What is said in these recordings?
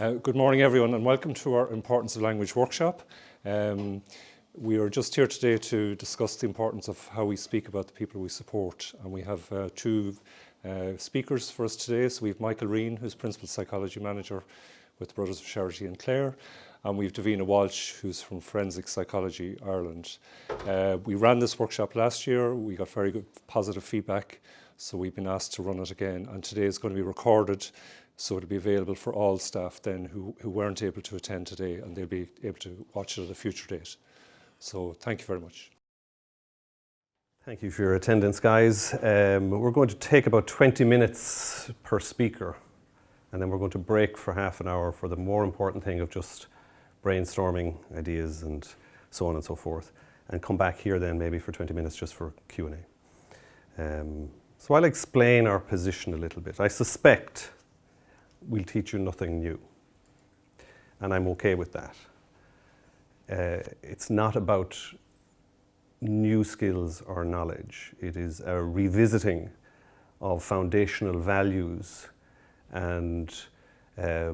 Good morning, everyone, and welcome to our Importance of Language workshop. We are just here today to discuss the importance of how we speak about the people we support. And we have two speakers for us today. So we have Michael Reen, who's Principal Psychology Manager with the Brothers of Charity in Clare. And we have Davina Walsh, who's from Forensic Psychology Ireland. We ran this workshop last year. We got very good positive feedback. So we've been asked to run it again. And today is going to be recorded, so it'll be available for all staff then who weren't able to attend today, and they'll be able to watch it at a future date. So thank you very much. Thank you for your attendance, guys. We're going to take about 20 minutes per speaker, and then we're going to break for half an hour for the more important thing of just brainstorming ideas and so on and so forth, and come back here then maybe for 20 minutes just for Q&A. So I'll explain our position a little bit. I suspect we'll teach you nothing new, and I'm okay with that. It's not about new skills or knowledge. It is a revisiting of foundational values and I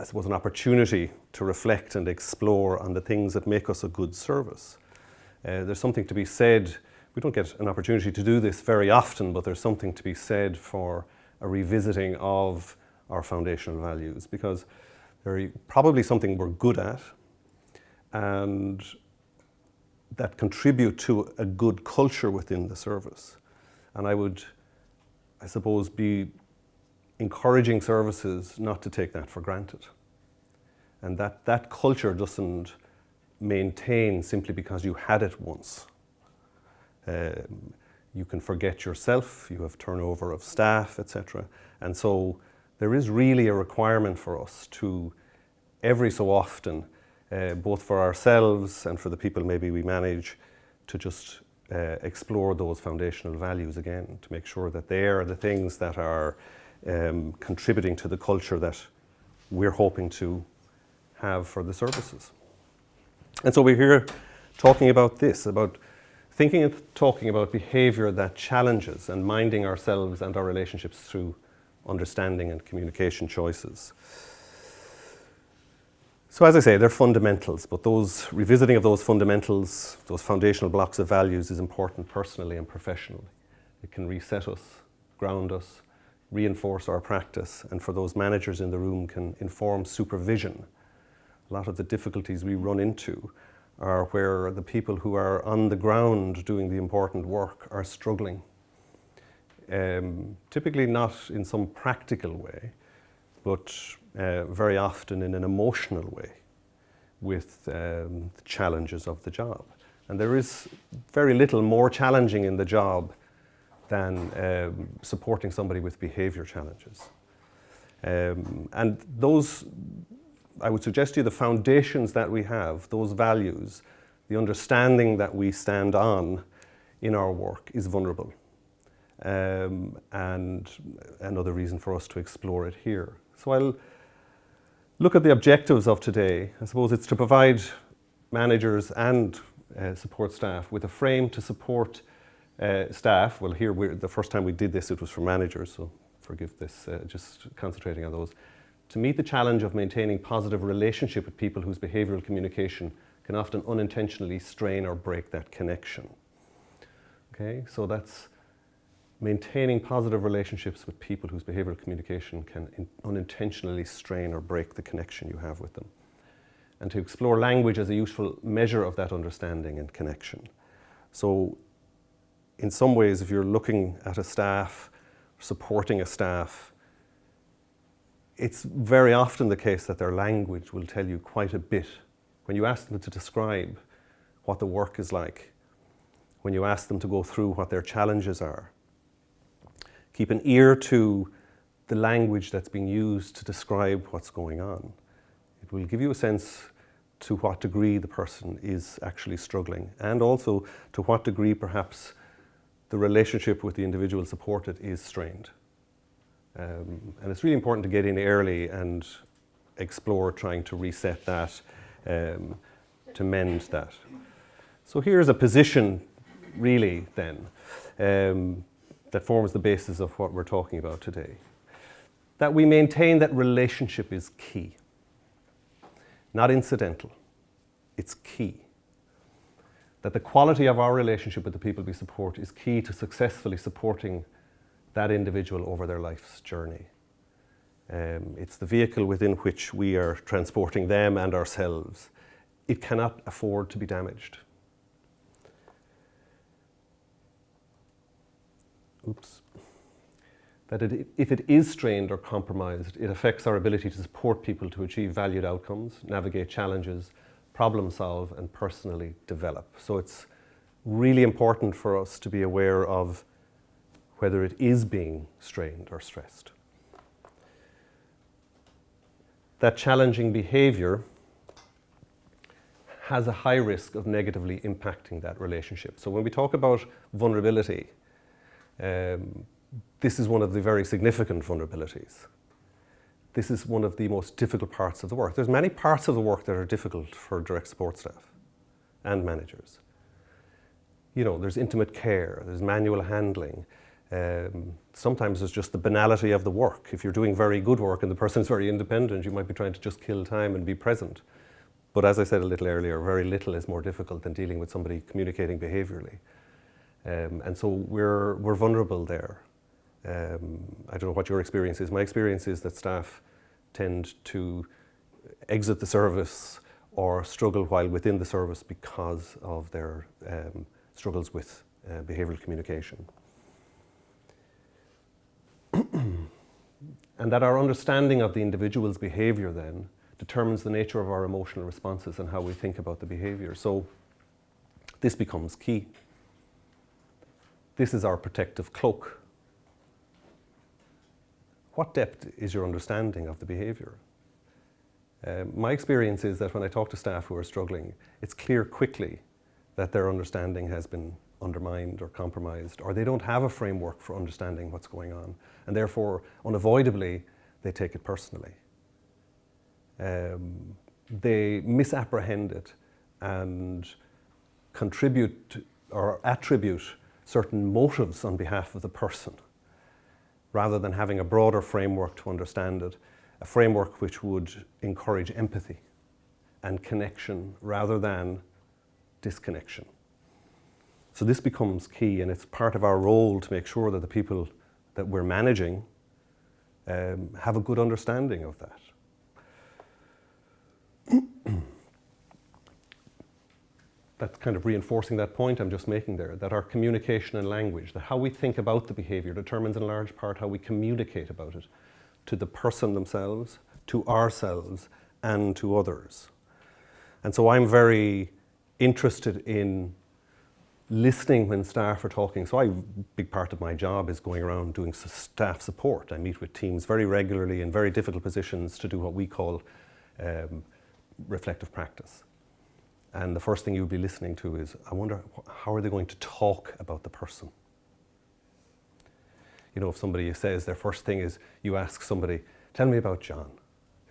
suppose an opportunity to reflect and explore on the things that make us a good service. There's something to be said. We don't get an opportunity to do this very often, but there's something to be said for a revisiting of our foundational values, because they're probably something we're good at and that contribute to a good culture within the service. And I would, I suppose, be encouraging services not to take that for granted. And that culture doesn't maintain simply because you had it once. You can forget yourself, you have turnover of staff, etc. And so there is really a requirement for us to, every so often, both for ourselves and for the people maybe we manage, to just explore those foundational values again, to make sure that they are the things that are contributing to the culture that we're hoping to have for the services. And so we're here talking about this, about thinking and talking about behaviour that challenges and minding ourselves and our relationships through understanding and communication choices. So as I say, they're fundamentals, but those revisiting of those fundamentals, those foundational blocks of values, is important personally and professionally. It can reset us, ground us, reinforce our practice, and for those managers in the room can inform supervision. A lot of the difficulties we run into are where the people who are on the ground doing the important work are struggling. Typically not in some practical way, but very often in an emotional way with the challenges of the job. And there is very little more challenging in the job than supporting somebody with behaviour challenges. And those, I would suggest to you, the foundations that we have, those values, the understanding that we stand on in our work is vulnerable. And another reason for us to explore it here. So I'll look at the objectives of today. I suppose it's to provide managers and support staff with a frame to support staff. Well, here, the first time we did this, it was for managers, so forgive this, just concentrating on those. To meet the challenge of maintaining positive relationship with people whose behavioural communication can often unintentionally strain or break that connection. Okay, so that's maintaining positive relationships with people whose behavioural communication can unintentionally strain or break the connection you have with them. And to explore language as a useful measure of that understanding and connection. So in some ways, if you're looking at a staff, supporting a staff, it's very often the case that their language will tell you quite a bit. When you ask them to describe what the work is like, when you ask them to go through what their challenges are, keep an ear to the language that's being used to describe what's going on. It will give you a sense to what degree the person is actually struggling, and also to what degree perhaps the relationship with the individual supported is strained. And it's really important to get in early and explore trying to reset that, to mend that. So here's a position, really, then, that forms the basis of what we're talking about today. that we maintain that relationship is key. Not incidental, it's key. That the quality of our relationship with the people we support is key to successfully supporting that individual over their life's journey. It's the vehicle within which we are transporting them and ourselves. It cannot afford to be damaged. That if it is strained or compromised, it affects our ability to support people to achieve valued outcomes, navigate challenges, problem solve, and personally develop. So it's really important for us to be aware of whether it is being strained or stressed. That challenging behavior has a high risk of negatively impacting that relationship. So when we talk about vulnerability, this is one of the very significant vulnerabilities. This is one of the most difficult parts of the work. There's many parts of the work that are difficult for direct support staff and managers. You know, there's intimate care, there's manual handling. Sometimes there's just the banality of the work. If you're doing very good work and the person's very independent, you might be trying to just kill time and be present. But as I said a little earlier, very little is more difficult than dealing with somebody communicating behaviourally. And so we're vulnerable there. I don't know what your experience is. My experience is that staff tend to exit the service or struggle while within the service because of their struggles with behavioural communication. And that our understanding of the individual's behaviour then determines the nature of our emotional responses and how we think about the behaviour. So this becomes key. This is our protective cloak. What depth is your understanding of the behaviour? My experience is that when I talk to staff who are struggling, it's clear quickly that their understanding has been undermined or compromised, or they don't have a framework for understanding what's going on, and therefore, unavoidably, they take it personally. They misapprehend it and contribute or attribute certain motives on behalf of the person, rather than having a broader framework to understand it, a framework which would encourage empathy and connection rather than disconnection. So this becomes key, and it's part of our role to make sure that the people that we're managing have a good understanding of that. That's kind of reinforcing that point I'm just making there, that our communication and language, that how we think about the behaviour determines in large part how we communicate about it to the person themselves, to ourselves, and to others. And so I'm very interested in listening when staff are talking. So a big part of my job is going around doing staff support. I meet with teams very regularly in very difficult positions to do what we call reflective practice. And the first thing you'll be listening to is, I wonder, how are they going to talk about the person? You know, if somebody says their first thing is, you ask somebody, tell me about John.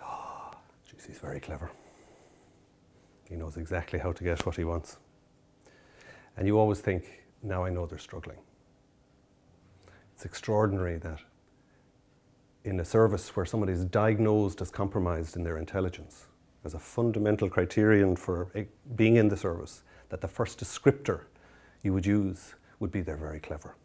Oh, geez, he's very clever. He knows exactly how to get what he wants. And you always think, now I know they're struggling. It's extraordinary that in a service where somebody is diagnosed as compromised in their intelligence, as a fundamental criterion for being in the service, that the first descriptor you would use would be they're very clever.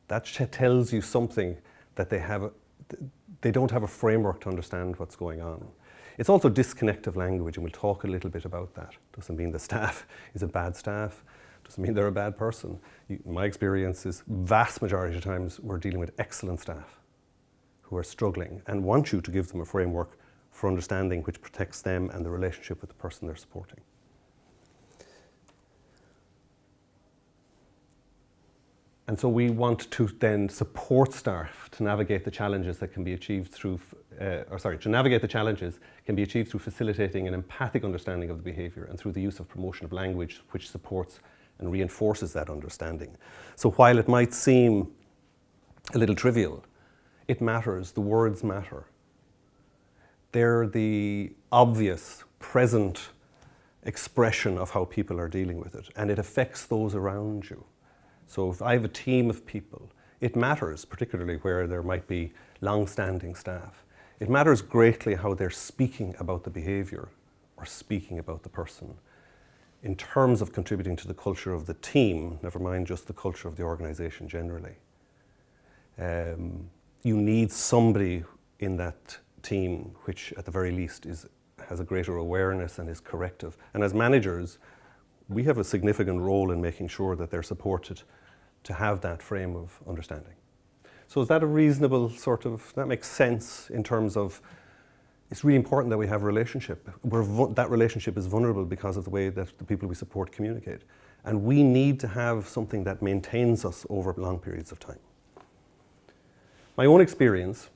That tells you something that they don't have a framework to understand what's going on. It's also disconnective language, and we'll talk a little bit about that. Doesn't mean the staff is a bad staff, doesn't mean they're a bad person. My experience is vast majority of times we're dealing with excellent staff who are struggling and want you to give them a framework for understanding which protects them and the relationship with the person they're supporting. And so we want to then support staff to navigate the challenges that can be achieved through, to navigate the challenges can be achieved through facilitating an empathic understanding of the behaviour and through the use of promotion of language which supports and reinforces that understanding. So while it might seem a little trivial, it matters, the words matter. They're the obvious, present expression of how people are dealing with it, and it affects those around you. So if I have a team of people, It matters, particularly where there might be long-standing staff. It matters greatly how they're speaking about the behaviour or speaking about the person in terms of contributing to the culture of the team, never mind just the culture of the organisation generally. You need somebody in that team which at the very least has a greater awareness and is corrective. And as managers, we have a significant role in making sure that they're supported to have that frame of understanding. So is that a reasonable that makes sense in terms of, it's really important that we have a relationship. That relationship is vulnerable because of the way that the people we support communicate. And we need to have something that maintains us over long periods of time. My own experience,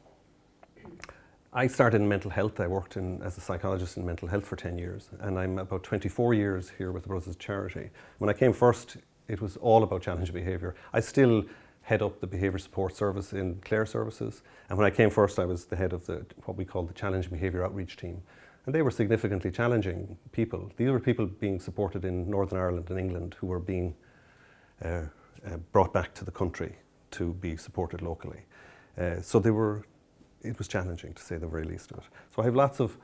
I started in mental health. I worked as a psychologist in mental health for 10 years, and I'm about 24 years here with the Brothers Charity. When I came first, it was all about challenge behaviour. I still head up the behaviour support service in Clare Services, and when I came first, I was the head of what we call the challenge behaviour outreach team. And they were significantly challenging people. These were people being supported in Northern Ireland and England who were being brought back to the country to be supported locally. It was challenging, to say the very least of it. So I have lots of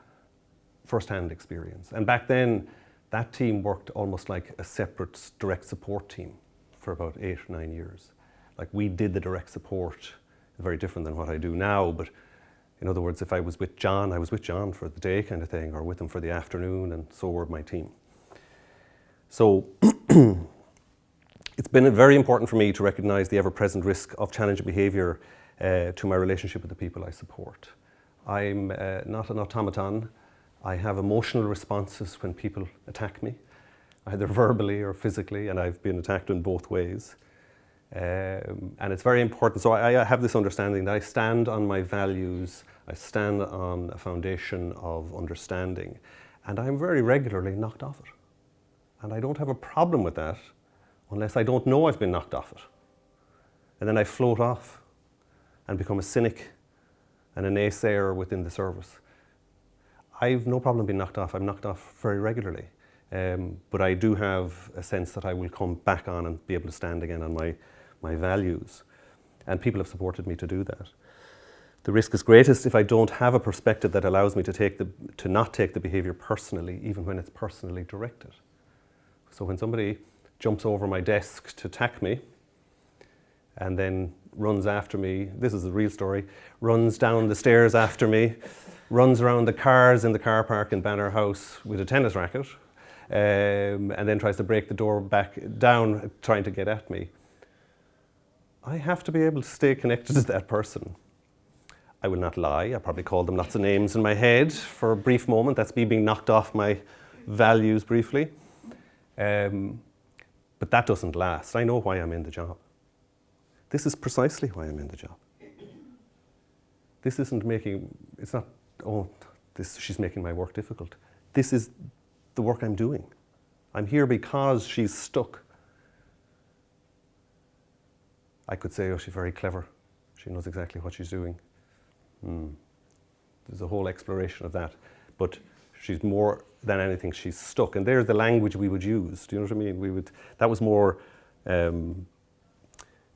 first-hand experience. And back then, that team worked almost like a separate direct support team for about 8 or 9 years. Like, we did the direct support, very different than what I do now, but in other words, if I was with John, I was with John for the day kind of thing, or with him for the afternoon, and so were my team. So it's been very important for me to recognise the ever-present risk of challenging behaviour to my relationship with the people I support. I'm not an automaton. I have emotional responses when people attack me, either verbally or physically, and I've been attacked in both ways. And it's very important. So I have this understanding that I stand on my values, I stand on a foundation of understanding, and I'm very regularly knocked off it. And I don't have a problem with that unless I don't know I've been knocked off it. And then I float off and become a cynic and a naysayer within the service. I've no problem being knocked off. I'm knocked off very regularly. But I do have a sense that I will come back on and be able to stand again on my values. And people have supported me to do that. The risk is greatest if I don't have a perspective that allows me to not take the behaviour personally, even when it's personally directed. So when somebody jumps over my desk to attack me and then runs after me, this is a real story, runs down the stairs after me, runs around the cars in the car park in Banner House with a tennis racket, and then tries to break the door back down, trying to get at me. I have to be able to stay connected to that person. I will not lie. I probably called them lots of names in my head for a brief moment. That's me being knocked off my values briefly. But that doesn't last. I know why I'm in the job. This is precisely why I'm in the job. This isn't it's not, she's making my work difficult. This is the work I'm doing. I'm here because she's stuck. I could say, oh, she's very clever. She knows exactly what she's doing. There's a whole exploration of that. But she's more than anything, she's stuck. And there's the language we would use. Do you know what I mean? That was more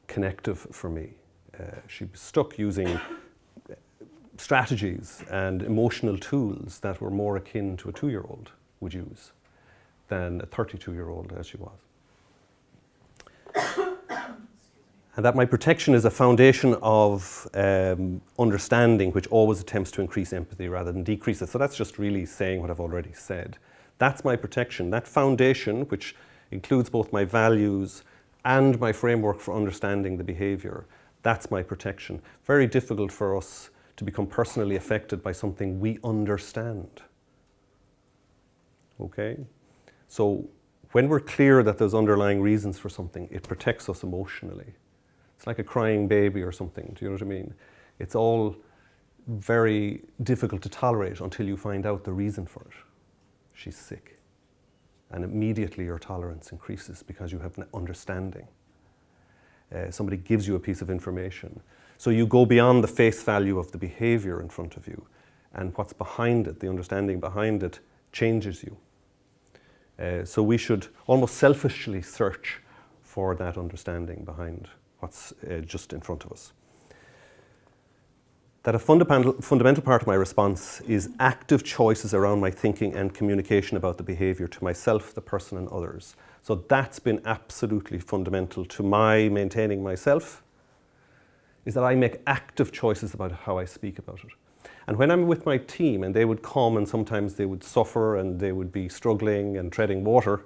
connective for me. She was stuck using strategies and emotional tools that were more akin to a 2-year-old would use than a 32-year-old as she was. And that my protection is a foundation of understanding which always attempts to increase empathy rather than decrease it. So that's just really saying what I've already said. That's my protection. That foundation, which includes both my values and my framework for understanding the behaviour, that's my protection. Very difficult for us to become personally affected by something we understand. Okay? So when we're clear that there's underlying reasons for something, it protects us emotionally. It's like a crying baby or something, do you know what I mean? It's all very difficult to tolerate until you find out the reason for it. She's sick. And immediately your tolerance increases because you have an understanding. Somebody gives you a piece of information. So you go beyond the face value of the behaviour in front of you, and what's behind it, the understanding behind it, changes you. So we should almost selfishly search for that understanding behind what's just in front of us. That a fundamental part of my response is active choices around my thinking and communication about the behaviour to myself, the person and others. So that's been absolutely fundamental to my maintaining myself, is that I make active choices about how I speak about it. And when I'm with my team and they would come and sometimes they would suffer and they would be struggling and treading water,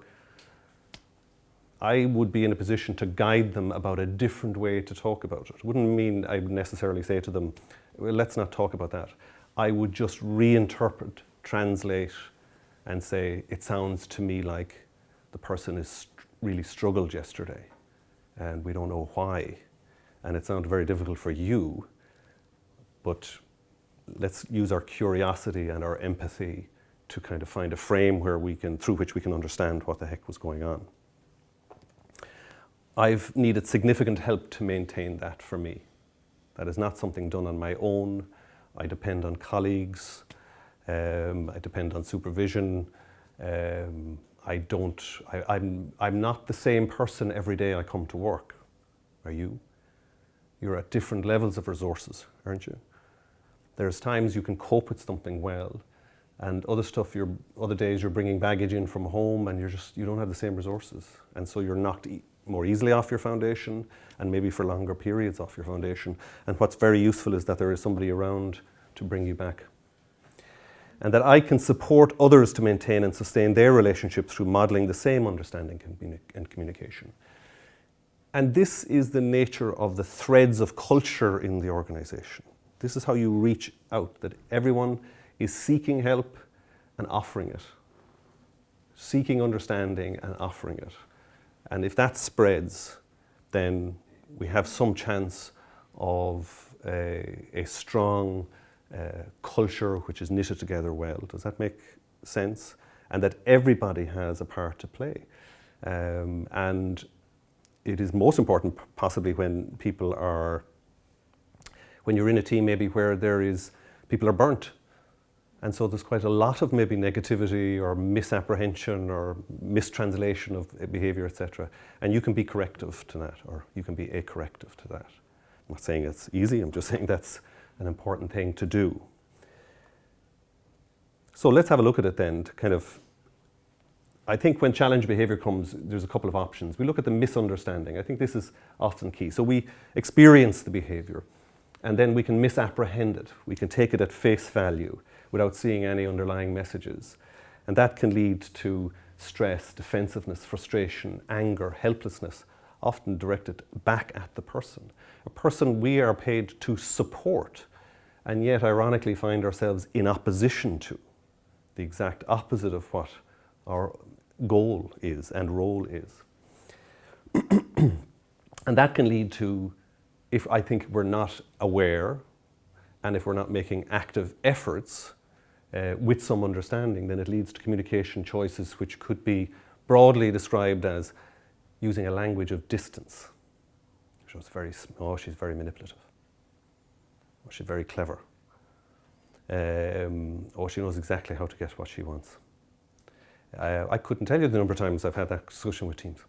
I would be in a position to guide them about a different way to talk about it. It wouldn't mean I would necessarily say to them, well, let's not talk about that. I would just reinterpret, translate, and say, it sounds to me like the person is really struggled yesterday, and we don't know why. And it sounded very difficult for you, but let's use our curiosity and our empathy to kind of find a frame where through which we can understand what the heck was going on. I've needed significant help to maintain that for me. That is not something done on my own. I depend on colleagues. I depend on supervision. I'm not the same person every day I come to work. Are you? You're at different levels of resources, aren't you? There's times you can cope with something well, and other days you're bringing baggage in from home, and you don't have the same resources, and so you're knocked more easily off your foundation, and maybe for longer periods off your foundation. And what's very useful is that there is somebody around to bring you back. And that I can support others to maintain and sustain their relationship through modelling the same understanding and communication. And this is the nature of the threads of culture in the organisation. This is how you reach out, that everyone is seeking help and offering it, seeking understanding and offering it. And if that spreads, then we have some chance of a strong culture which is knitted together well. Does that make sense? And that everybody has a part to play. And it is most important possibly when you're in a team maybe where people are burnt. And so there's quite a lot of maybe negativity or misapprehension or mistranslation of behaviour, etc. And you can be corrective to that, or you can be a corrective to that. I'm not saying it's easy, I'm just saying that's an important thing to do. So let's have a look at it then. I think when challenge behaviour comes, there's a couple of options. We look at the misunderstanding. I think this is often key. So we experience the behaviour, and then we can misapprehend it. We can take it at face value without seeing any underlying messages. And that can lead to stress, defensiveness, frustration, anger, helplessness, often directed back at the person. A person we are paid to support, and yet ironically find ourselves in opposition to, the exact opposite of what our goal is and role is. And that can lead to, if I think we're not aware, and if we're not making active efforts with some understanding, then it leads to communication choices which could be broadly described as using a language of distance. She's very manipulative. Oh, she's very clever. She knows exactly how to get what she wants. I couldn't tell you the number of times I've had that discussion with teams.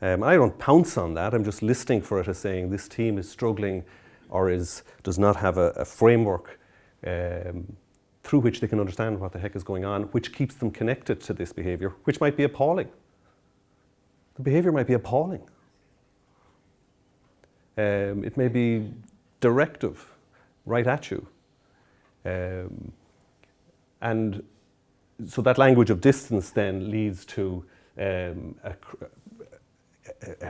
I don't pounce on that. I'm just listening for it as saying this team is struggling or does not have a framework through which they can understand what the heck is going on, which keeps them connected to this behaviour, which might be appalling. The behaviour might be appalling. It may be directive, right at you. And so that language of distance then leads to a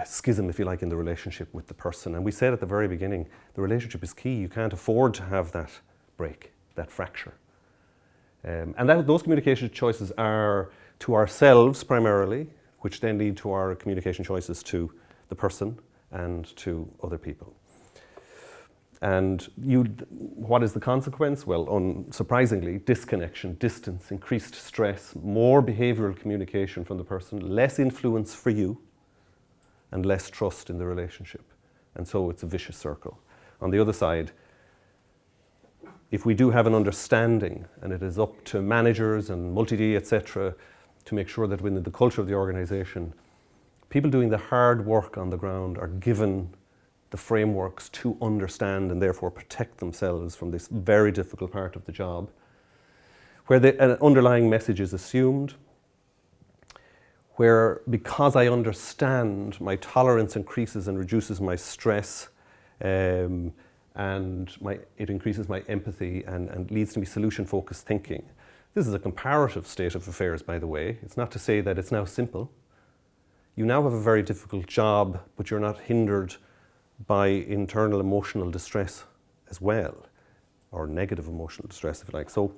schism, if you like, in the relationship with the person. And we said at the very beginning, the relationship is key. You can't afford to have that break, that fracture. And those communication choices are to ourselves primarily, which then lead to our communication choices to the person and to other people. And what is the consequence? Well, unsurprisingly, disconnection, distance, increased stress, more behavioural communication from the person, less influence for you, and less trust in the relationship. And so it's a vicious circle. On the other side, if we do have an understanding, and it is up to managers and multi-D, etc., to make sure that within the culture of the organisation, people doing the hard work on the ground are given the frameworks to understand and therefore protect themselves from this very difficult part of the job, where an underlying message is assumed, where because I understand, my tolerance increases and reduces my stress, and it increases my empathy and leads to me solution-focused thinking. This is a comparative state of affairs, by the way. It's not to say that it's now simple. You now have a very difficult job, but you're not hindered by internal emotional distress as well, or negative emotional distress, if you like. So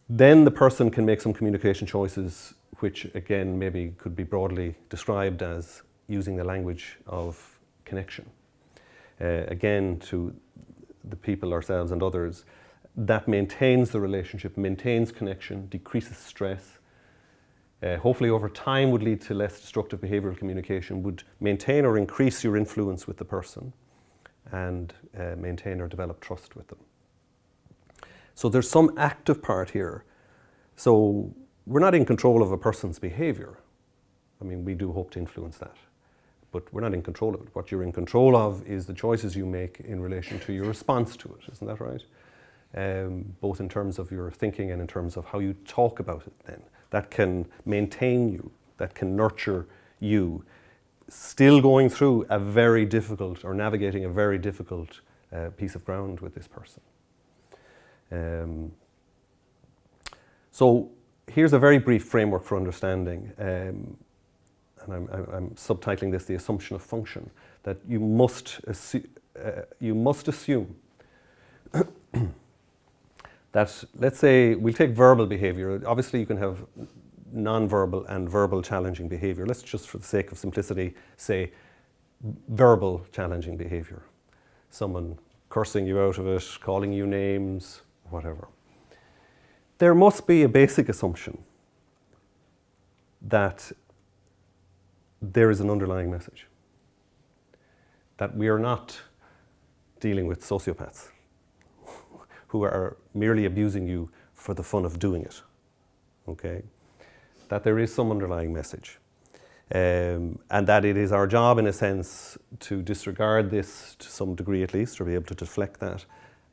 then the person can make some communication choices, which again maybe could be broadly described as using the language of connection. Again, to the people, ourselves and others, that maintains the relationship, maintains connection, decreases stress, hopefully over time would lead to less destructive behavioral communication, would maintain or increase your influence with the person, and maintain or develop trust with them. So there's some active part here. So we're not in control of a person's behavior. I mean, we do hope to influence that, but we're not in control of it. What you're in control of is the choices you make in relation to your response to it, isn't that right? Both in terms of your thinking and in terms of how you talk about it then. That can maintain you, that can nurture you, still going through a very difficult or navigating a very difficult piece of ground with this person. So here's a very brief framework for understanding, and I'm subtitling this the assumption of function, that you must assume that, let's say, we'll take verbal behavior. Obviously, you can have non-verbal and verbal challenging behavior. Let's just, for the sake of simplicity, say verbal challenging behavior. Someone cursing you out of it, calling you names, whatever. There must be a basic assumption that there is an underlying message, that we are not dealing with sociopaths who are merely abusing you for the fun of doing it, okay? That there is some underlying message, and that it is our job, in a sense, to disregard this to some degree at least, or be able to deflect that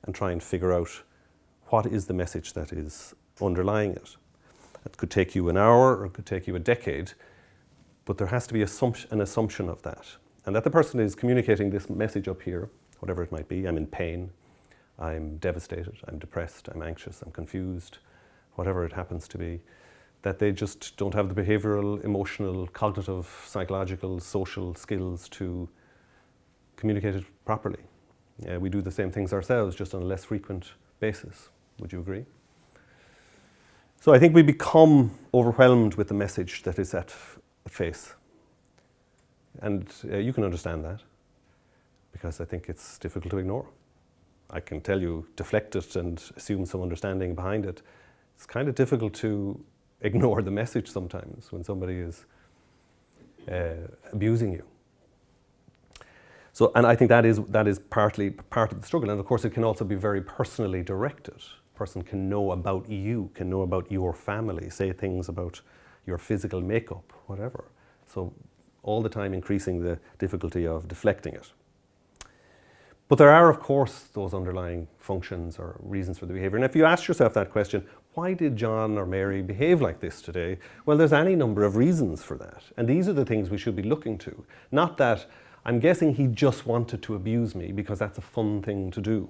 and try and figure out what is the message that is underlying it. It could take you an hour or it could take you a decade, but there has to be an assumption of that, and that the person is communicating this message up here, whatever it might be. I'm in pain, I'm devastated, I'm depressed, I'm anxious, I'm confused, whatever it happens to be, that they just don't have the behavioral, emotional, cognitive, psychological, social skills to communicate it properly. We do the same things ourselves, just on a less frequent basis. Would you agree? So I think we become overwhelmed with the message that is at face. And you can understand that, because I think it's difficult to ignore. I can tell you, deflect it and assume some understanding behind it. It's kind of difficult to ignore the message sometimes when somebody is abusing you. So, and I think that is partly part of the struggle. And of course, it can also be very personally directed. A person can know about you, can know about your family, say things about your physical makeup, whatever. So all the time increasing the difficulty of deflecting it. But there are, of course, those underlying functions or reasons for the behavior. And if you ask yourself that question, why did John or Mary behave like this today? Well, there's any number of reasons for that. And these are the things we should be looking to. Not that, I'm guessing he just wanted to abuse me because that's a fun thing to do.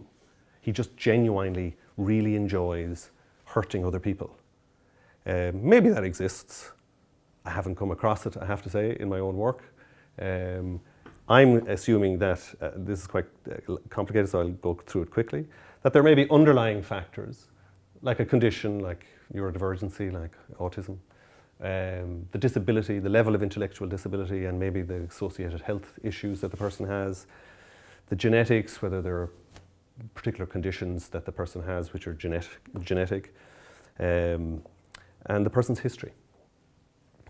He just genuinely really enjoys hurting other people. Maybe that exists. I haven't come across it, I have to say, in my own work. I'm assuming that, this is quite complicated, so I'll go through it quickly, that there may be underlying factors, like a condition, like neurodivergency, like autism, the disability, the level of intellectual disability, and maybe the associated health issues that the person has, the genetics, whether there are particular conditions that the person has which are genetic, and the person's history.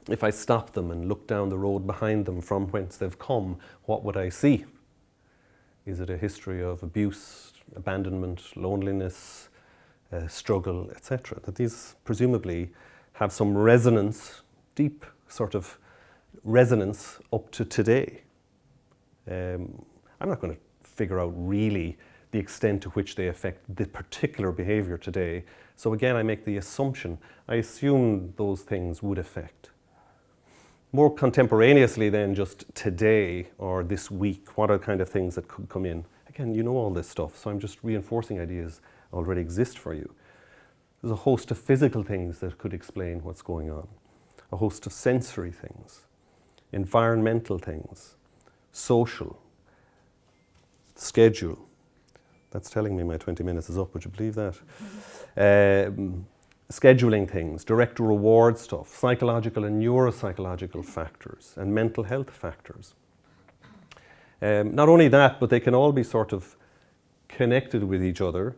If I stop them and look down the road behind them from whence they've come, what would I see? Is it a history of abuse, abandonment, loneliness, struggle, etc.? That these presumably have some resonance, deep sort of resonance up to today. I'm not going to figure out really the extent to which they affect the particular behavior today. So again, I make the assumption, I assume those things would affect. More contemporaneously than just today or this week, what are the kind of things that could come in? Again, you know all this stuff, so I'm just reinforcing ideas that already exist for you. There's a host of physical things that could explain what's going on, a host of sensory things, environmental things, social, schedule. That's telling me my 20 minutes is up, would you believe that? Scheduling things, direct reward stuff, psychological and neuropsychological factors, and mental health factors. Not only that, but they can all be sort of connected with each other,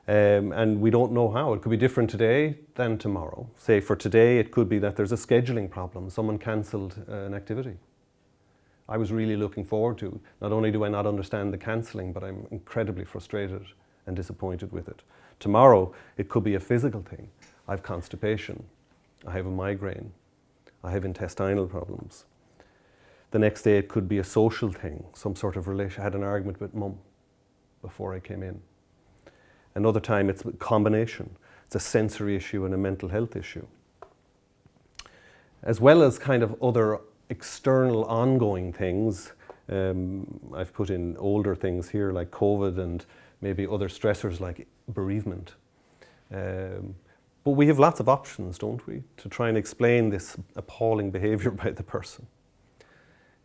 and we don't know how. It could be different today than tomorrow. Say for today, it could be that there's a scheduling problem. Someone cancelled an activity I was really looking forward to. Not only do I not understand the cancelling, but I'm incredibly frustrated and disappointed with it. Tomorrow, it could be a physical thing. I have constipation, I have a migraine, I have intestinal problems. The next day, it could be a social thing, some sort of relation. I had an argument with mum before I came in. Another time, it's a combination. It's a sensory issue and a mental health issue. As well as kind of other external ongoing things. I've put in older things here like COVID and maybe other stressors like bereavement. But we have lots of options, don't we, to try and explain this appalling behaviour by the person.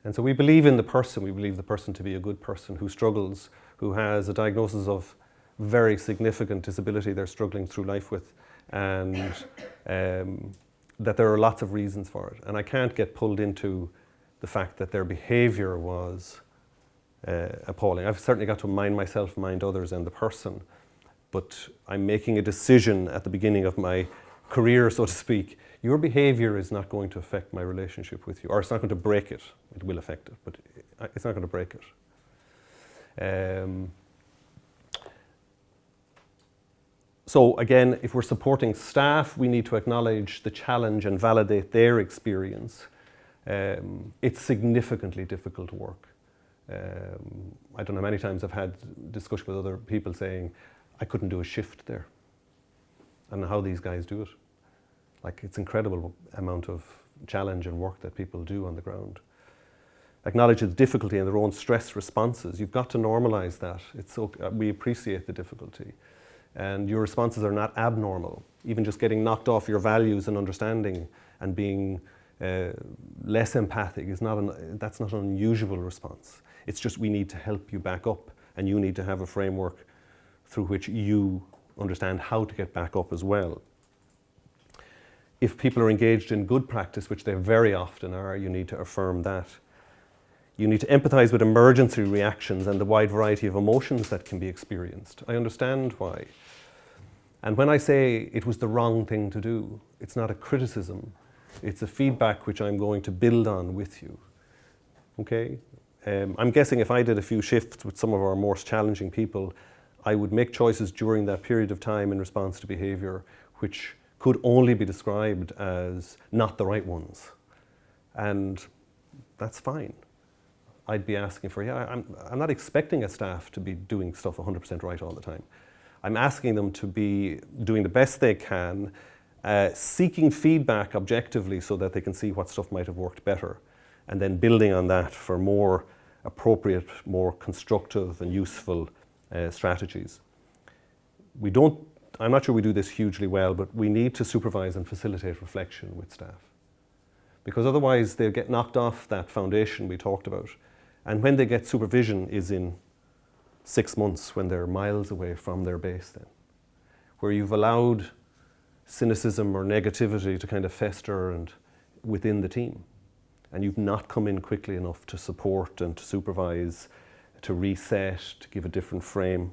And so we believe in the person. We believe the person to be a good person who struggles, who has a diagnosis of very significant disability they're struggling through life with, and that there are lots of reasons for it. And I can't get pulled into the fact that their behaviour was appalling. I've certainly got to mind myself, mind others and the person, but I'm making a decision at the beginning of my career, so to speak. Your behaviour is not going to affect my relationship with you, or it's not going to break it. It will affect it, but it's not going to break it. So again, if we're supporting staff, we need to acknowledge the challenge and validate their experience. It's significantly difficult work. I don't know, many times I've had discussion with other people saying, I couldn't do a shift there. I don't know how these guys do it. Like, it's incredible amount of challenge and work that people do on the ground. Acknowledge the difficulty and their own stress responses. You've got to normalize that. It's okay. We appreciate the difficulty. And your responses are not abnormal. Even just getting knocked off your values and understanding and being less empathic is that's not an unusual response. It's just we need to help you back up, and you need to have a framework through which you understand how to get back up as well. If people are engaged in good practice, which they very often are, you need to affirm that. You need to empathize with emergency reactions and the wide variety of emotions that can be experienced. I understand why. And when I say it was the wrong thing to do, it's not a criticism. It's a feedback which I'm going to build on with you. Okay? I'm guessing if I did a few shifts with some of our most challenging people, I would make choices during that period of time in response to behavior which could only be described as not the right ones. And that's fine. I'd be asking for, I'm not expecting a staff to be doing stuff 100% right all the time. I'm asking them to be doing the best they can, seeking feedback objectively so that they can see what stuff might have worked better, and then building on that for more appropriate, more constructive and useful strategies. I'm not sure we do this hugely well, but we need to supervise and facilitate reflection with staff. Because otherwise they'll get knocked off that foundation we talked about. And when they get supervision is in 6 months, when they're miles away from their base then, where you've allowed cynicism or negativity to kind of fester and within the team. And you've not come in quickly enough to support and to supervise, to reset, to give a different frame.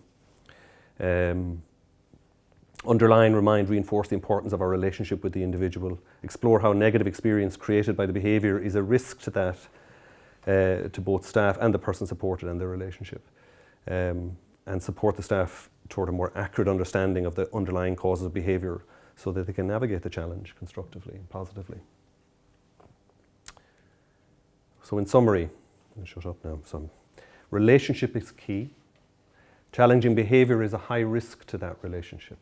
Underline, remind, reinforce the importance of our relationship with the individual. Explore how negative experience created by the behaviour is a risk to that, to both staff and the person supported and their relationship. And support the staff toward a more accurate understanding of the underlying causes of behaviour so that they can navigate the challenge constructively and positively. So in summary, I'll shut up now. So relationship is key. Challenging behavior is a high risk to that relationship.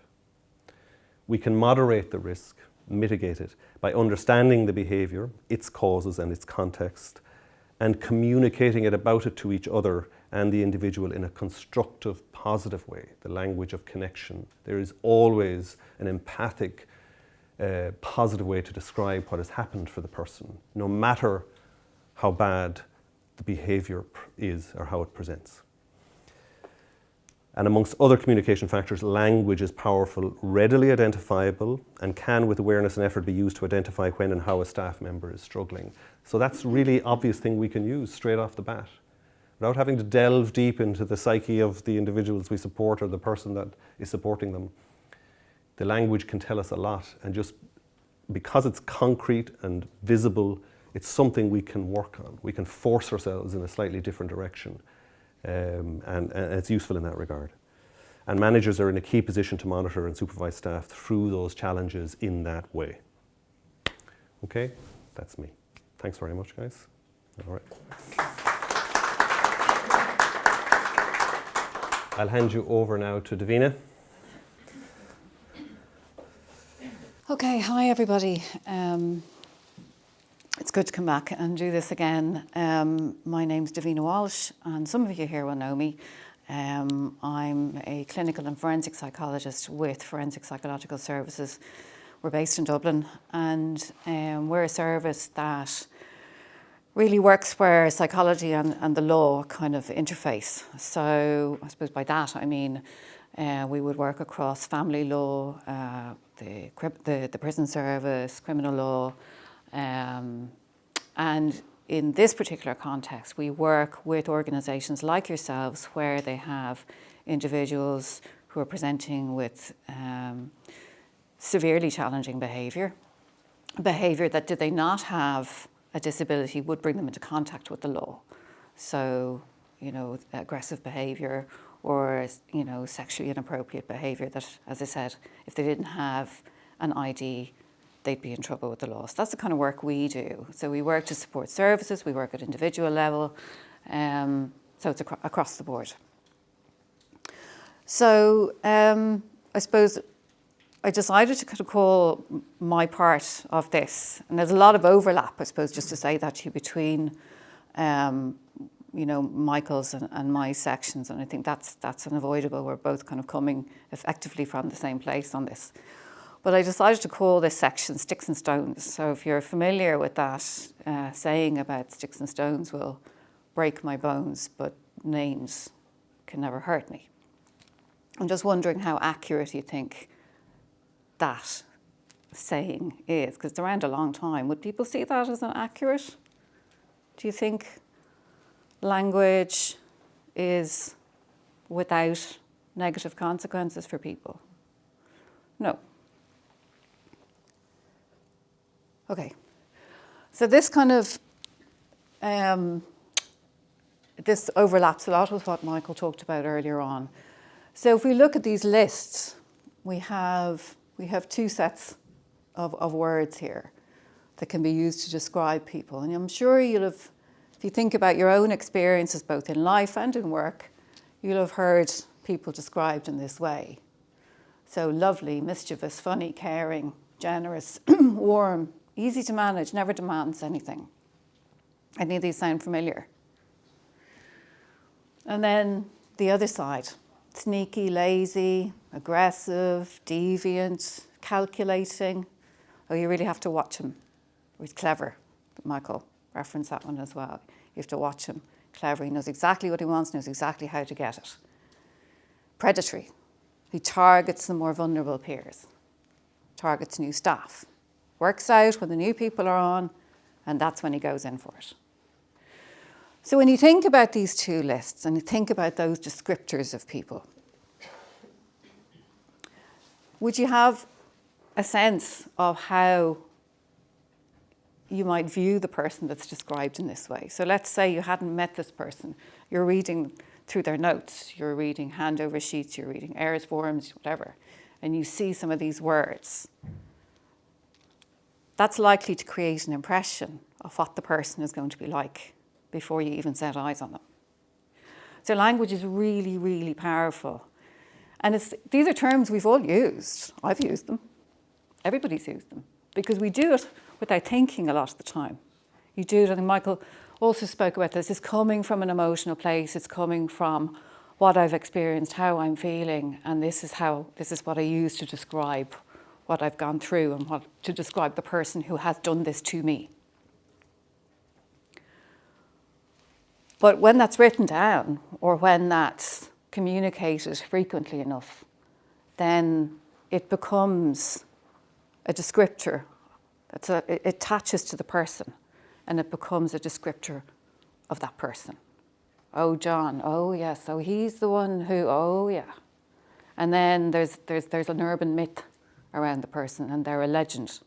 We can moderate the risk, mitigate it, by understanding the behavior, its causes and its context, and communicating about it to each other and the individual in a constructive, positive way, the language of connection. There is always an empathic, positive way to describe what has happened for the person, no matter how bad the behavior is or how it presents. And amongst other communication factors, language is powerful, readily identifiable, and can, with awareness and effort, be used to identify when and how a staff member is struggling. So that's a really obvious thing we can use straight off the bat, without having to delve deep into the psyche of the individuals we support or the person that is supporting them. The language can tell us a lot, and just because it's concrete and visible, it's something we can work on. We can force ourselves in a slightly different direction. And it's useful in that regard. And managers are in a key position to monitor and supervise staff through those challenges in that way. Okay, that's me. Thanks very much, guys. All right. I'll hand you over now to Davina. Okay, hi everybody. It's good to come back and do this again. My name's Davina Walsh, and some of you here will know me. I'm a clinical and forensic psychologist with Forensic Psychological Services. We're based in Dublin, and we're a service that really works where psychology and the law kind of interface. So I suppose by that I mean we would work across family law, the prison service, criminal law, and in this particular context, we work with organisations like yourselves where they have individuals who are presenting with severely challenging behaviour that, did they not have a disability, would bring them into contact with the law. So, aggressive behaviour or, sexually inappropriate behaviour that, as I said, if they didn't have an ID, they'd be in trouble with the law. So that's the kind of work we do. So we work to support services, we work at individual level, so it's across the board. So I suppose I decided to kind of call my part of this, and there's a lot of overlap, I suppose, just to say that to you, between Michael's and my sections, and I think that's unavoidable. We're both kind of coming effectively from the same place on this. But I decided to call this section Sticks and Stones. So if you're familiar with that saying about sticks and stones will break my bones, but names can never hurt me. I'm just wondering how accurate you think that saying is, because it's around a long time. Would people see that as accurate? Do you think language is without negative consequences for people? No. Okay, so this kind of, this overlaps a lot with what Michael talked about earlier on. So if we look at these lists, we have two sets of words here that can be used to describe people. And I'm sure you'll have, if you think about your own experiences both in life and in work, you'll have heard people described in this way. So lovely, mischievous, funny, caring, generous, warm, easy to manage, never demands anything. Any of these sound familiar? And then the other side, sneaky, lazy, aggressive, deviant, calculating. Oh, you really have to watch him. He's clever. Michael referenced that one as well. You have to watch him. Clever. He knows exactly what he wants, knows exactly how to get it. Predatory. He targets the more vulnerable peers. Targets new staff. Works out when the new people are on, and that's when he goes in for it. So when you think about these two lists and you think about those descriptors of people, would you have a sense of how you might view the person that's described in this way? So let's say you hadn't met this person. You're reading through their notes. You're reading handover sheets. You're reading errors forms, whatever. And you see some of these words. That's likely to create an impression of what the person is going to be like before you even set eyes on them. So language is really, really powerful. And these are terms we've all used. I've used them. Everybody's used them. Because we do it without thinking a lot of the time. You do it, and Michael also spoke about this. It's coming from an emotional place. It's coming from what I've experienced, how I'm feeling, and this is what I use to describe what I've gone through and to describe the person who has done this to me. But when that's written down, or when that's communicated frequently enough, then it becomes a descriptor. It attaches to the person, and it becomes a descriptor of that person. Oh, John, oh yes, oh he's the one who, oh yeah. And then there's an urban myth around the person, and they're a legend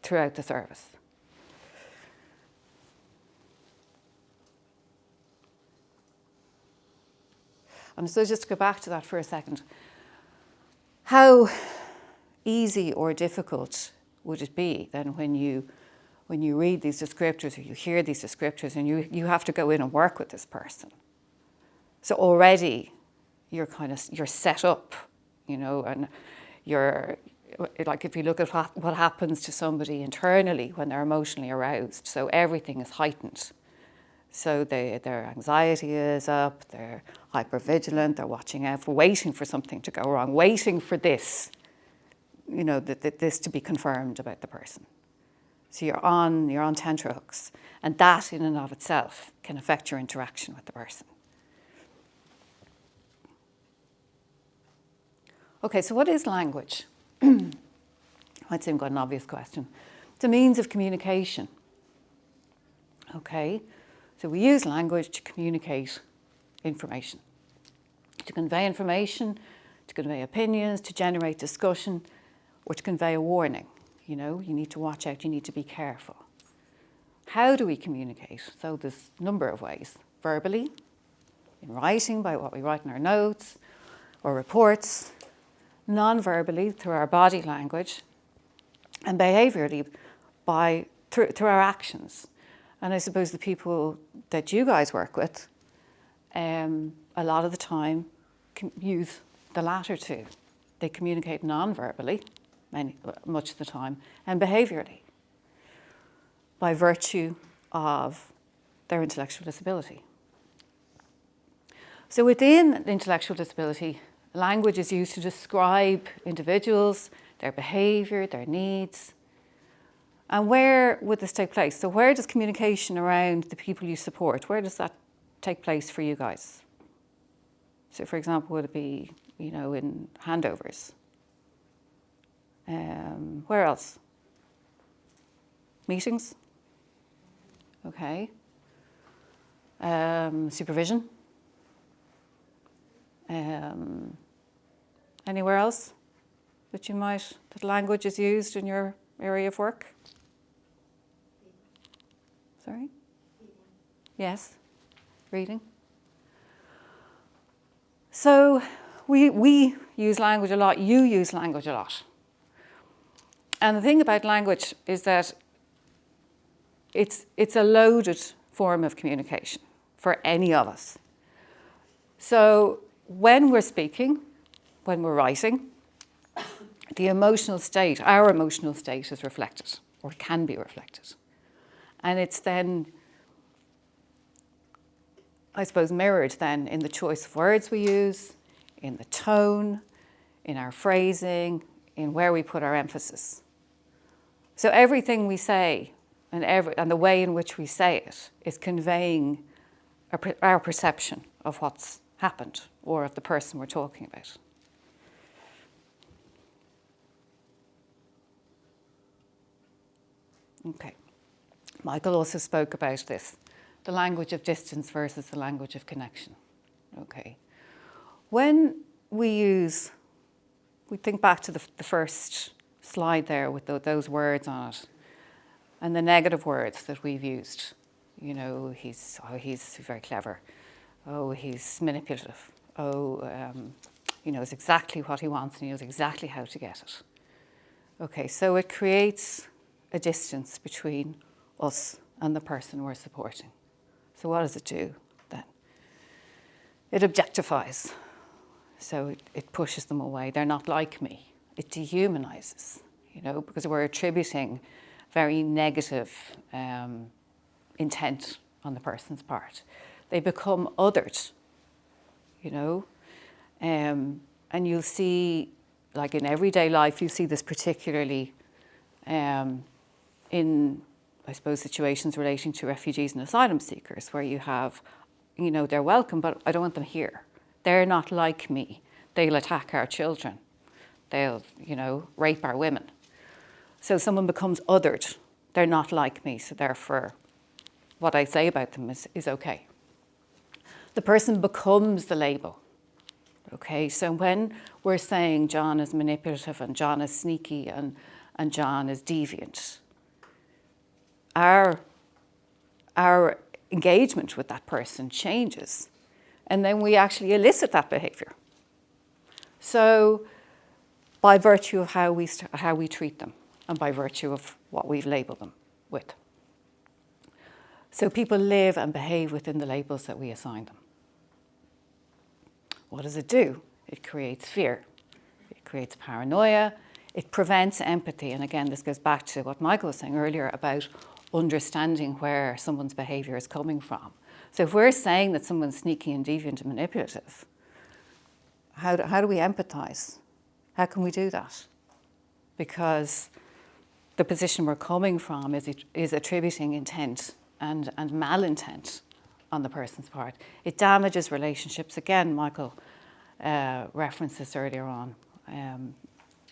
throughout the service. And so just to go back to that for a second, how easy or difficult would it be then when you read these descriptors or you hear these descriptors and you have to go in and work with this person? So already you're set up, and you're like, if you look at what happens to somebody internally when they're emotionally aroused, so everything is heightened. So their anxiety is up, they're hypervigilant, they're watching out for, waiting for something to go wrong, waiting for this, this to be confirmed about the person. So you're on tenterhooks, and that in and of itself can affect your interaction with the person. Okay, so what is language? Might seem quite an obvious question. It's a means of communication. Okay, so we use language to communicate information, to convey information, to convey opinions, to generate discussion, or to convey a warning. You need to watch out, you need to be careful. How do we communicate? So there's a number of ways. Verbally, in writing, by what we write in our notes or reports. Non-verbally, through our body language. And behaviourally, through our actions. And I suppose the people that you guys work with, a lot of the time, use the latter two. They communicate non-verbally, much of the time, and behaviourally, by virtue of their intellectual disability. So within intellectual disability, language is used to describe individuals, their behaviour, their needs. And where would this take place? So where does communication around the people you support, where does that take place for you guys? So for example, would it be, in handovers? Where else? Meetings? Okay. Supervision? Anywhere else that language is used in your area of work? Sorry? Yes, reading. So we use language a lot, you use language a lot. And the thing about language is that it's a loaded form of communication for any of us. So when we're speaking, when we're writing, our emotional state is reflected, or can be reflected. And it's then, I suppose, mirrored then in the choice of words we use, in the tone, in our phrasing, in where we put our emphasis. So everything we say and the way in which we say it is conveying our perception of what's happened or of the person we're talking about. Okay. Michael also spoke about this, the language of distance versus the language of connection. Okay. When we think back to the first slide there with those words on it, and the negative words that we've used. He's very clever. Oh, he's manipulative. Oh, he knows exactly what he wants and he knows exactly how to get it. Okay, so it creates a distance between us and the person we're supporting. So what does it do then? It objectifies. So it pushes them away. They're not like me. It dehumanizes, because we're attributing very negative intent on the person's part. They become othered, and you'll see, like in everyday life, you see this particularly in, I suppose, situations relating to refugees and asylum seekers, where you have, they're welcome, but I don't want them here. They're not like me. They'll attack our children. They'll, rape our women. So someone becomes othered. They're not like me, so therefore what I say about them is okay. The person becomes the label. Okay, so when we're saying John is manipulative and John is sneaky and John is deviant, our engagement with that person changes, and then we actually elicit that behaviour. So by virtue of how we treat them and by virtue of what we've labelled them with. So people live and behave within the labels that we assign them. What does it do? It creates fear. It creates paranoia. It prevents empathy. And again, this goes back to what Michael was saying earlier about understanding where someone's behaviour is coming from. So if we're saying that someone's sneaky and deviant and manipulative, how do we empathise? How can we do that? Because the position we're coming from is attributing intent and malintent on the person's part. It damages relationships. Again, Michael referenced this earlier on.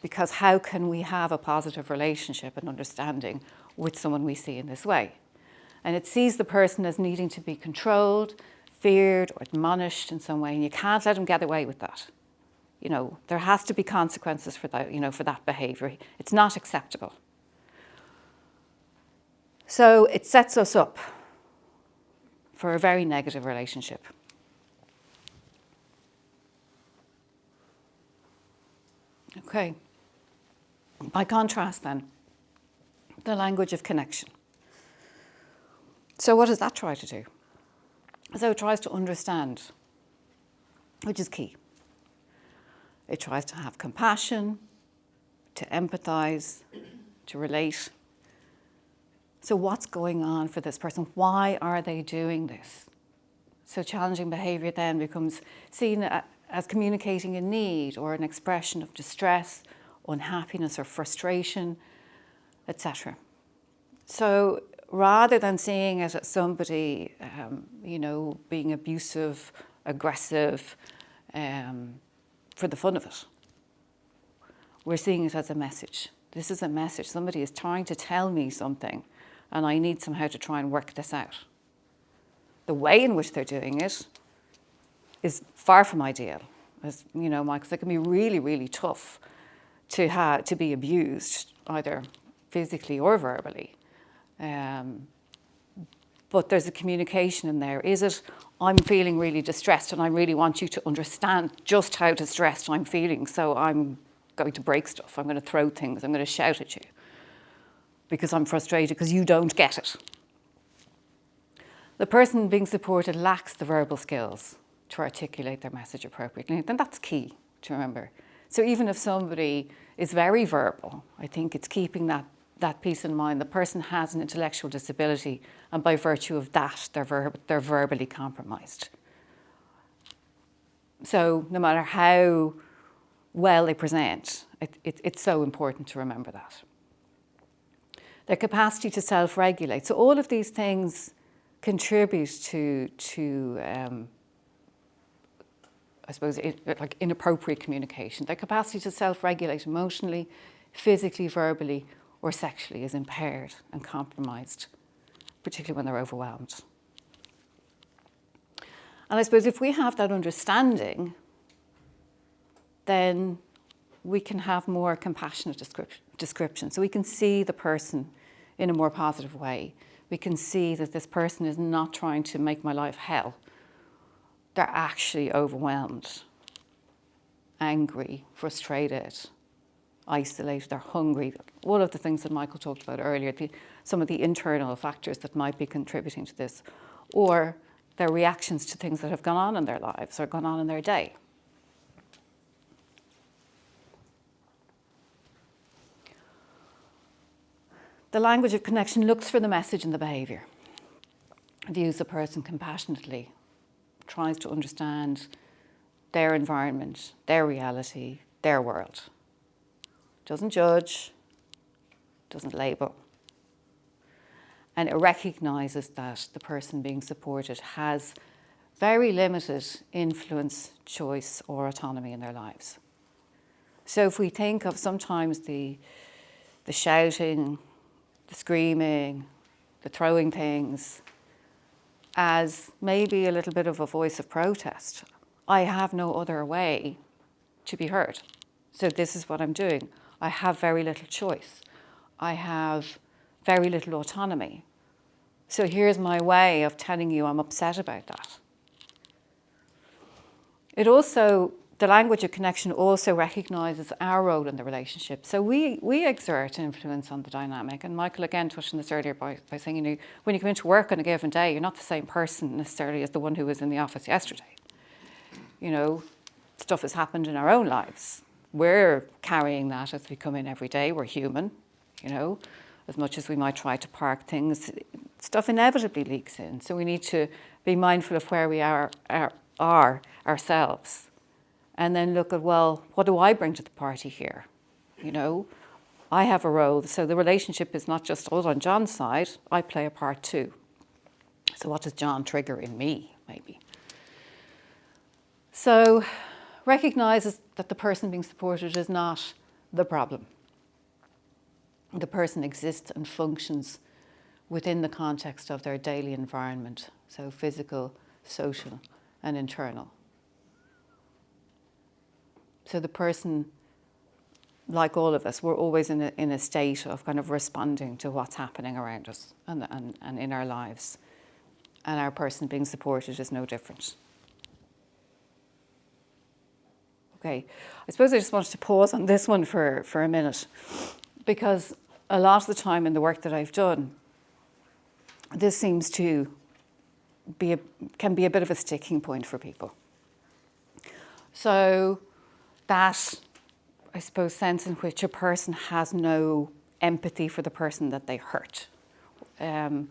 Because how can we have a positive relationship and understanding with someone we see in this way? And it sees the person as needing to be controlled, feared, or admonished in some way, and you can't let them get away with that. There has to be consequences for that, for that behaviour. It's not acceptable. So it sets us up for a very negative relationship. Okay. By contrast then, the language of connection. So what does that try to do? So it tries to understand, which is key. It tries to have compassion, to empathise, to relate. So what's going on for this person? Why are they doing this? So challenging behaviour then becomes seen as communicating a need or an expression of distress, unhappiness or frustration, etc. So rather than seeing it as somebody, being abusive, aggressive, for the fun of it, we're seeing it as a message. This is a message. Somebody is trying to tell me something, and I need somehow to try and work this out. The way in which they're doing it is far from ideal. As Michael said, it can be really, really tough to be abused, either physically or verbally. But there's a communication in there. Is it, I'm feeling really distressed and I really want you to understand just how distressed I'm feeling, so I'm going to break stuff, I'm going to throw things, I'm going to shout at you because I'm frustrated because you don't get it. The person being supported lacks the verbal skills to articulate their message appropriately. And that's key to remember. So even if somebody is very verbal, I think it's keeping that piece in mind. The person has an intellectual disability, and by virtue of that, they're verbally compromised. So no matter how well they present, it's so important to remember that. Their capacity to self-regulate. So all of these things contribute to I suppose, like inappropriate communication. Their capacity to self-regulate emotionally, physically, verbally, or sexually is impaired and compromised, particularly when they're overwhelmed. And I suppose if we have that understanding, then we can have more compassionate description. So we can see the person in a more positive way. We can see that this person is not trying to make my life hell. They're actually overwhelmed, angry, frustrated, isolated, they're hungry. All of the things that Michael talked about earlier, some of the internal factors that might be contributing to this, or their reactions to things that have gone on in their lives or gone on in their day. The language of connection looks for the message in the behaviour, views the person compassionately, tries to understand their environment, their reality, their world. Doesn't judge, doesn't label. And it recognises that the person being supported has very limited influence, choice, or autonomy in their lives. So if we think of sometimes the shouting, the screaming, the throwing things as maybe a little bit of a voice of protest. I have no other way to be heard. So this is what I'm doing. I have very little choice. I have very little autonomy. So here's my way of telling you I'm upset about that. It also, the language of connection also recognises our role in the relationship. So we exert influence on the dynamic. And Michael again touched on this earlier by saying, you know, when you come into work on a given day, you're not the same person necessarily as the one who was in the office yesterday. You know, stuff has happened in our own lives. We're carrying that as we come in every day. We're human, you know. As much as we might try to park things, stuff inevitably leaks in. So we need to be mindful of where we are ourselves. And then look at, well, what do I bring to the party here? You know, I have a role. So the relationship is not just all on John's side. I play a part too. So what does John trigger in me, maybe? So recognises that the person being supported is not the problem. The person exists and functions within the context of their daily environment, so physical, social, and internal. So the person, like all of us, we're always in a state of kind of responding to what's happening around us and in our lives. And our person being supported is no different. Okay, I suppose I just wanted to pause on this one for a minute, because a lot of the time in the work that I've done, this seems to can be a bit of a sticking point for people. So that, I suppose, sense in which a person has no empathy for the person that they hurt. And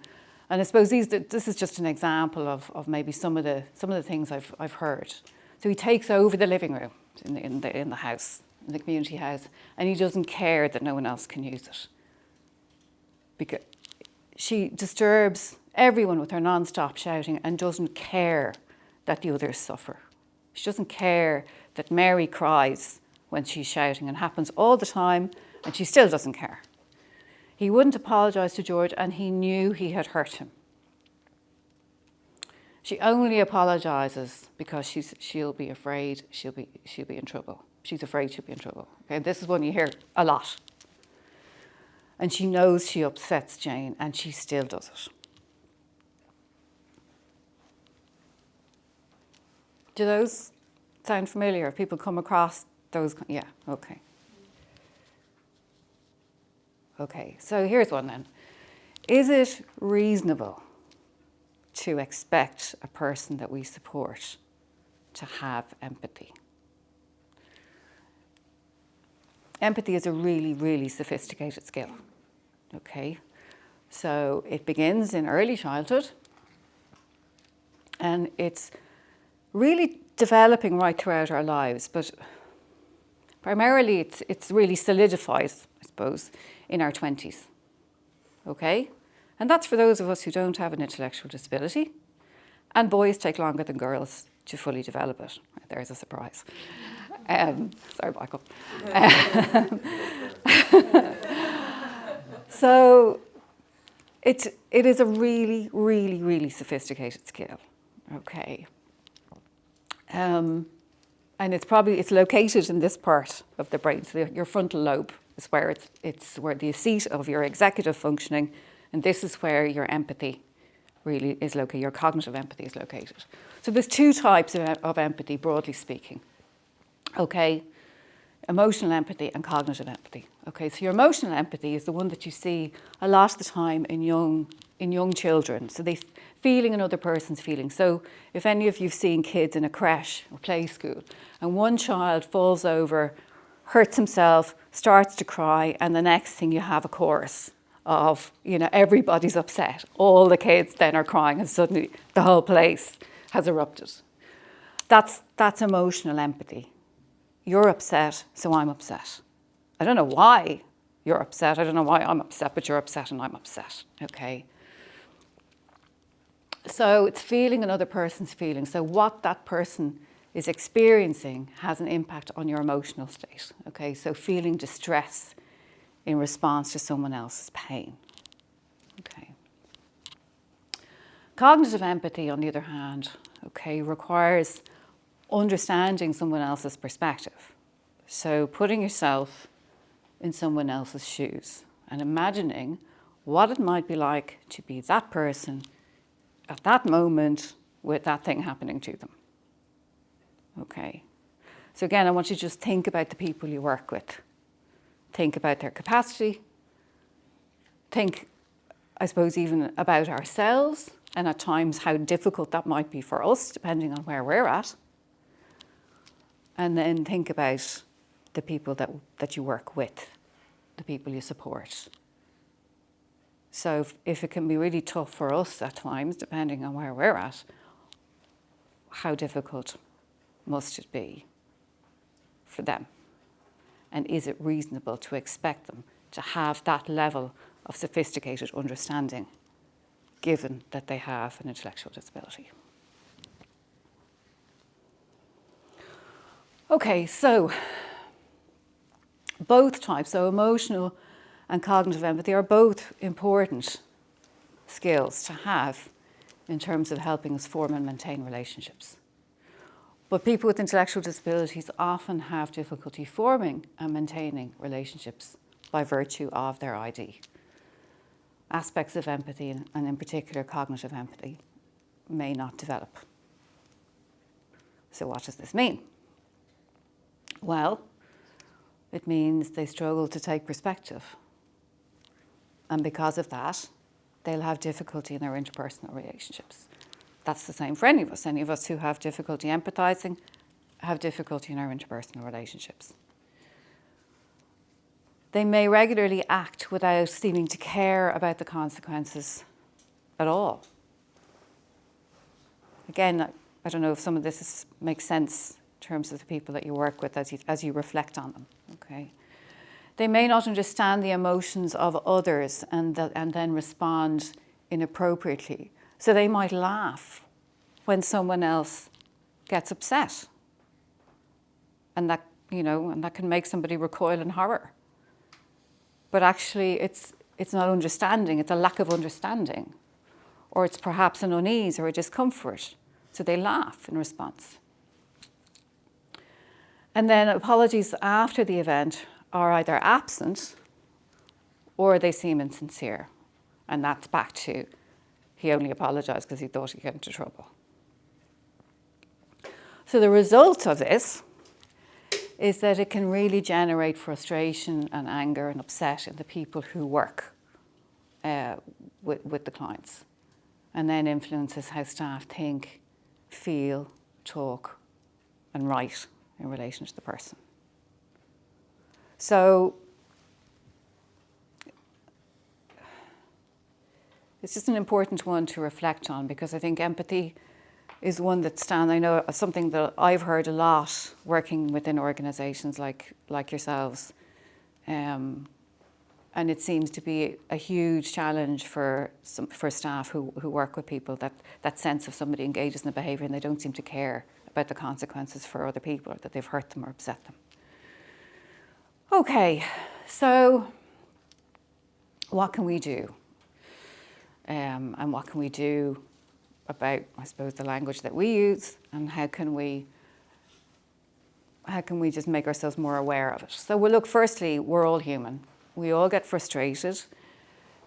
I suppose this is just an example of maybe some of the things I've heard. So he takes over the living room in the house, in the community house, and he doesn't care that no one else can use it. Because she disturbs everyone with her non-stop shouting and doesn't care that the others suffer. She doesn't care that Mary cries when she's shouting, and happens all the time, and she still doesn't care. He wouldn't apologise to George, and he knew he had hurt him. She only apologises because she'll be afraid she'll be in trouble. She's afraid she'll be in trouble. Okay, this is one you hear a lot. And she knows she upsets Jane, and she still does it. Do those sound familiar? Have people come across those? Yeah, okay. Okay, so here's one then. Is it reasonable to expect a person that we support to have empathy? Empathy is a really, really sophisticated skill, okay? So it begins in early childhood, and it's really developing right throughout our lives, but primarily it's really solidifies, I suppose, in our 20s, okay? And that's for those of us who don't have an intellectual disability, and boys take longer than girls to fully develop it. There's a surprise. Sorry, Michael. So it is a really, really, really sophisticated skill, okay? And it's located in this part of the brain. So your frontal lobe is where it's where the seat of your executive functioning, and this is where your empathy really is located. Your cognitive empathy is located. So there's two types of empathy, broadly speaking. Okay, emotional empathy and cognitive empathy. Okay, so your emotional empathy is the one that you see a lot of the time in young children. So they feeling another person's feelings. So if any of you've seen kids in a creche or play school, and one child falls over, hurts himself, starts to cry, and the next thing you have a chorus of, everybody's upset. All the kids then are crying, and suddenly the whole place has erupted. That's emotional empathy. You're upset, so I'm upset. I don't know why you're upset. I don't know why I'm upset, but you're upset and I'm upset, okay? So it's feeling another person's feelings. So what that person is experiencing has an impact on your emotional state, okay? So feeling distress in response to someone else's pain, okay? Cognitive empathy, on the other hand, okay, requires understanding someone else's perspective. So putting yourself in someone else's shoes and imagining what it might be like to be that person at that moment with that thing happening to them. Okay. So again, I want you to just think about the people you work with. Think about their capacity. Think, I suppose, even about ourselves, and at times how difficult that might be for us, depending on where we're at. And then think about the people that you work with, the people you support. So if it can be really tough for us at times, depending on where we're at, how difficult must it be for them? And is it reasonable to expect them to have that level of sophisticated understanding, given that they have an intellectual disability? Okay, so both types, so emotional and cognitive empathy, are both important skills to have in terms of helping us form and maintain relationships. But people with intellectual disabilities often have difficulty forming and maintaining relationships by virtue of their ID. Aspects of empathy, and in particular cognitive empathy, may not develop. So what does this mean? Well, it means they struggle to take perspective. And because of that, they'll have difficulty in their interpersonal relationships. That's the same for any of us. Any of us who have difficulty empathizing have difficulty in our interpersonal relationships. They may regularly act without seeming to care about the consequences at all. Again, I don't know if some of this makes sense in terms of the people that you work with as you reflect on them, okay? They may not understand the emotions of others and then respond inappropriately. So they might laugh when someone else gets upset. And that, and that can make somebody recoil in horror. But actually it's not understanding, it's a lack of understanding. Or it's perhaps an unease or a discomfort. So they laugh in response. And then apologies after the event are either absent or they seem insincere. And that's back to, he only apologized because he thought he'd get into trouble. So the result of this is that it can really generate frustration and anger and upset in the people who work with the clients, and then influences how staff think, feel, talk, and write in relation to the person. So it's just an important one to reflect on, because I think empathy is one that stands, I know something that I've heard a lot working within organisations like yourselves, and it seems to be a huge challenge for staff who work with people, that sense of somebody engages in a behaviour and they don't seem to care about the consequences for other people, or that they've hurt them or upset them. Okay, so what can we do? And what can we do about, I suppose, the language that we use, and how can we just make ourselves more aware of it? So well, look, firstly, we're all human. We all get frustrated,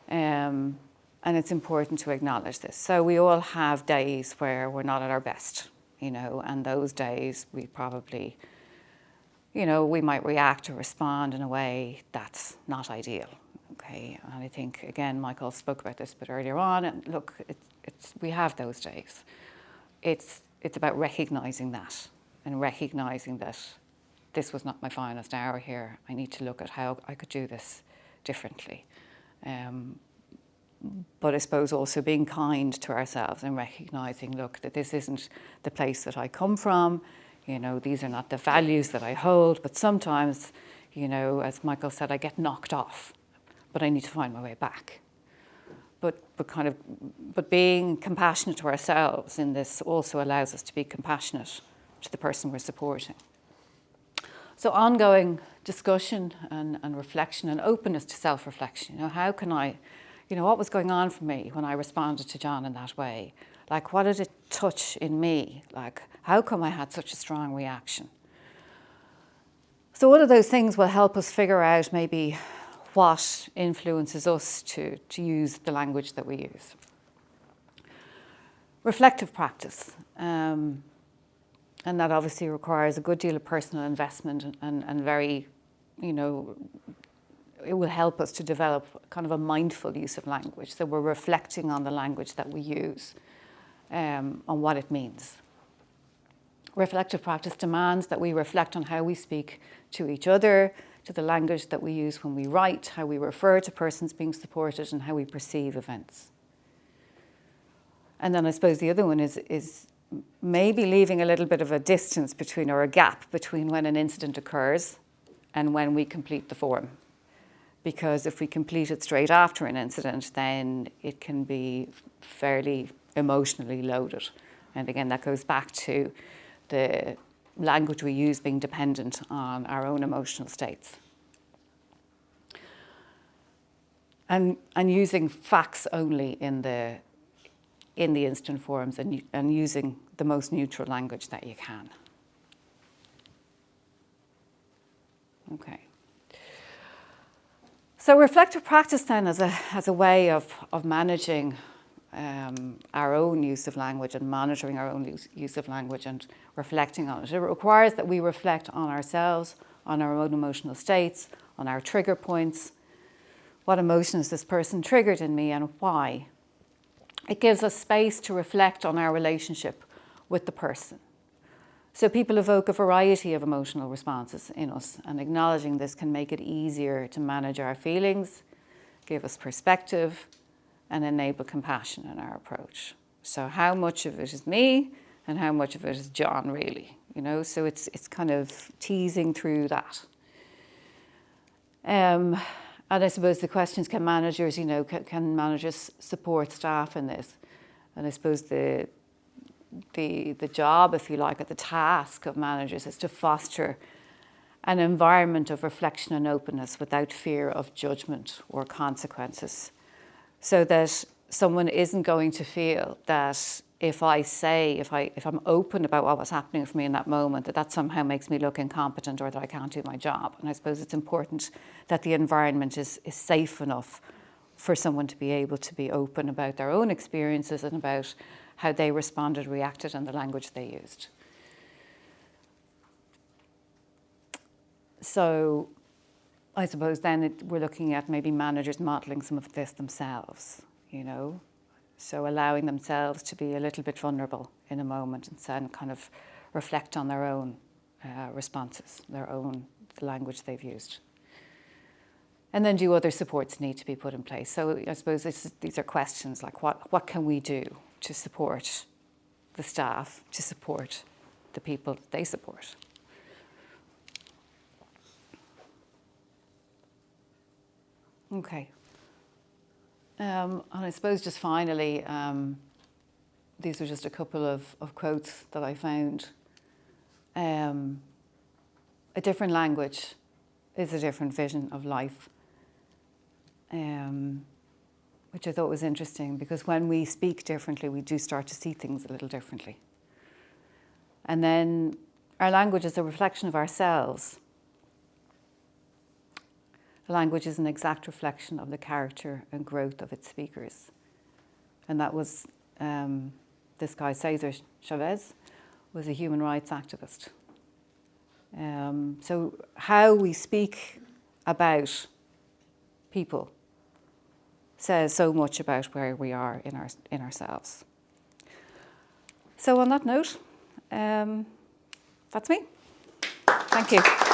and it's important to acknowledge this. So we all have days where we're not at our best, and those days we probably you know, we might react or respond in a way that's not ideal. Okay, and I think, again, Michael spoke about this a bit earlier on, and look, we have those days. It's about recognising that, and recognising that this was not my finest hour here. I need to look at how I could do this differently. But I suppose also being kind to ourselves and recognising, look, that this isn't the place that I come from. You know, these are not the values that I hold. But sometimes, you know, as Michael said, I get knocked off, but I need to find my way back. But being compassionate to ourselves in this also allows us to be compassionate to the person we're supporting. So ongoing discussion and reflection and openness to self-reflection. You know, how can I, you know, what was going on for me when I responded to John in that way? Like, what did it touch in me? Like, how come I had such a strong reaction? So all of those things will help us figure out maybe what influences us to use the language that we use. Reflective practice. And that obviously requires a good deal of personal investment and very, you know, it will help us to develop kind of a mindful use of language. So we're reflecting on the language that we use, on what it means. Reflective practice demands that we reflect on how we speak to each other, to the language that we use when we write, how we refer to persons being supported, and how we perceive events. And then I suppose the other one is maybe leaving a little bit of a distance between, or a gap between, when an incident occurs and when we complete the form. Because if we complete it straight after an incident, then it can be fairly emotionally loaded. And again, that goes back to the language we use being dependent on our own emotional states. And using facts only in the instant forms, and using the most neutral language that you can. Okay. So reflective practice then as a way of managing our own use of language and monitoring our own use of language and reflecting on it. It requires that we reflect on ourselves, on our own emotional states, on our trigger points. What emotion has this person triggered in me and why? It gives us space to reflect on our relationship with the person. So people evoke a variety of emotional responses in us, and acknowledging this can make it easier to manage our feelings, give us perspective, and enable compassion in our approach. So how much of it is me and how much of it is John, really? You know, so it's kind of teasing through that. And I suppose the questions, can managers, you know, can managers support staff in this? And I suppose the job, if you like, or the task of managers is to foster an environment of reflection and openness without fear of judgment or consequences, so that someone isn't going to feel that if I'm open about what was happening for me in that moment, that somehow makes me look incompetent or that I can't do my job. And I suppose it's important that the environment is safe enough for someone to be able to be open about their own experiences and about how they responded, reacted, and the language they used. So I suppose then we're looking at maybe managers modelling some of this themselves, you know. So allowing themselves to be a little bit vulnerable in a moment and then kind of reflect on their own responses, the language they've used. And then do other supports need to be put in place? So I suppose these are questions like what can we do to support the staff, to support the people that they support? Okay. And I suppose just finally, these are just a couple of quotes that I found. A different language is a different vision of life, which I thought was interesting, because when we speak differently, we do start to see things a little differently. And then our language is a reflection of ourselves. The language is an exact reflection of the character and growth of its speakers. And that was, this guy, Cesar Chavez, was a human rights activist. So how we speak about people says so much about where we are in ourselves. So on that note, that's me. Thank you.